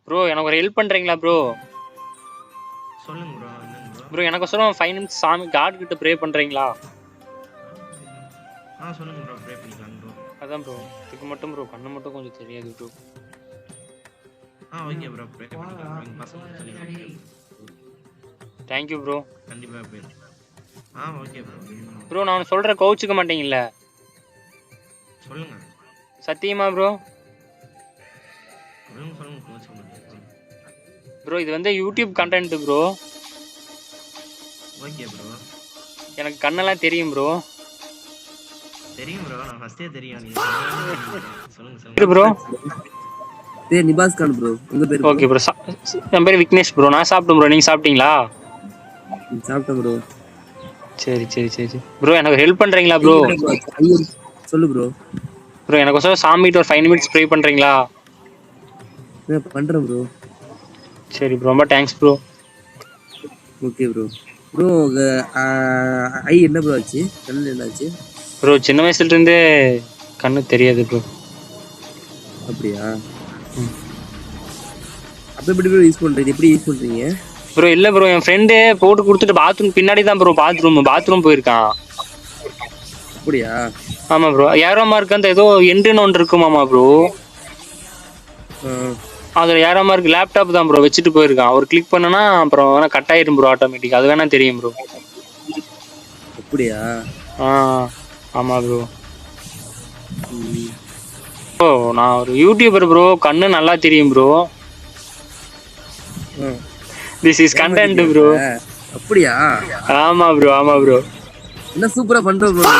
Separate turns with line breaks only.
Bro எனக்கு ஒரு help பண்றீங்களா ப்ரோ?
சொல்லுங்க ப்ரோ. என்னங்க ப்ரோ?
ப்ரோ எனக்கு சொல்ல 5 நிமிஷம் சாமி காட் கிட்ட ப்ரே பண்றீங்களா?
சொல்லுங்க ப்ரோ. ப்ரே பண்ணிக்கலாம் ப்ரோ.
அதான் ப்ரோ இதுக்கு மட்டும் ப்ரோ கண்ணு மட்டும் கொஞ்சம் தெரியாது ப்ரோ.
Okay bro. ப்ரே பண்ணிக்கலாம். நீங்க பசங்க சொல்லுங்க.
Thank you bro.
கண்டிப்பா ப்ரே. Okay bro.
ப்ரோ நான் சொல்ற கோச்சுக்க மாட்டீங்கல்ல?
சொல்லுங்க.
சத்தியமா ப்ரோ?
சொல்லுங்க கோச்சுக்க மாட்டேன்.
ப்ரோ இது வந்து YouTube content bro.
Okay bro.
எனக்கு கண்ணெல்லாம் தெரியும் ப்ரோ.
தெரியும் ப்ரோ. நான் ஃபர்ஸ்டே தெரியும். நீங்க சொல்லுங்க
ப்ரோ.
பேர் நிபாஸ் கான் ப்ரோ. உங்க பேர் ப்ரோ?
Okay bro. என் பேர் விக்னேஷ் ப்ரோ. நான் சாப்பிட்டேன் ப்ரோ. நீங்க சாப்பிட்டீங்களா?
சாப்பிட்டேன் ப்ரோ.
சரி சரி சரி ப்ரோ எனக்கு ஹெல்ப் பண்றீங்களா ப்ரோ?
சொல்லு ப்ரோ.
ப்ரோ எனக்கு ஒரு சாமிகிட்ட ஒரு 5 நிமிஷம் ப்ரே பண்றீங்களா?
பண்றேன் ப்ரோ.
சரி ப்ரோ ரொம்ப thanks bro.
Okay bro. Bro I என்ன ப்ரோ ஆச்சு? கண்ணு என்ன ஆச்சு?
ப்ரோ சின்ன வயசுல இருந்தே கண்ணு தெரியாது ப்ரோ.
அப்படியா? அப்ப எப்படி ப்ரோ யூஸ் பண்றீங்க? எப்படி யூஸ் பண்றீங்க
ப்ரோ? இல்ல ப்ரோ என் ஃப்ரெண்டு போட்டு கொடுத்துட்டு பாத்ரூம் பின்னாடி தான் ப்ரோ பாத்ரூம் போயிருக்கான்.
அப்படியா?
ஆமா ப்ரோ. ஏரோ மார்க் அந்த ஏதோ எண்டுன்னு ஒன்று இருக்குமாமா ப்ரோ. அதுல ஏரோ மார்க் லேப்டாப் தான் ப்ரோ வச்சுட்டு போயிருக்கான். ஒரு கிளிக் பண்ணனா அப்புறம் வேணா கட் ஆயிரும் ப்ரோ ஆட்டோமேட்டிக். அது வேணா தெரியும் ப்ரோ.
அப்படியா?
ஆமா ப்ரோ. ப்ரோ நான் ஒரு யூடியூபர் ப்ரோ. கண்ணு நல்லா தெரியும் bro. This is content bro.
அப்படியா?
ஆமா ப்ரோ.
என்ன சூப்பரா பண்ற ப்ரோ.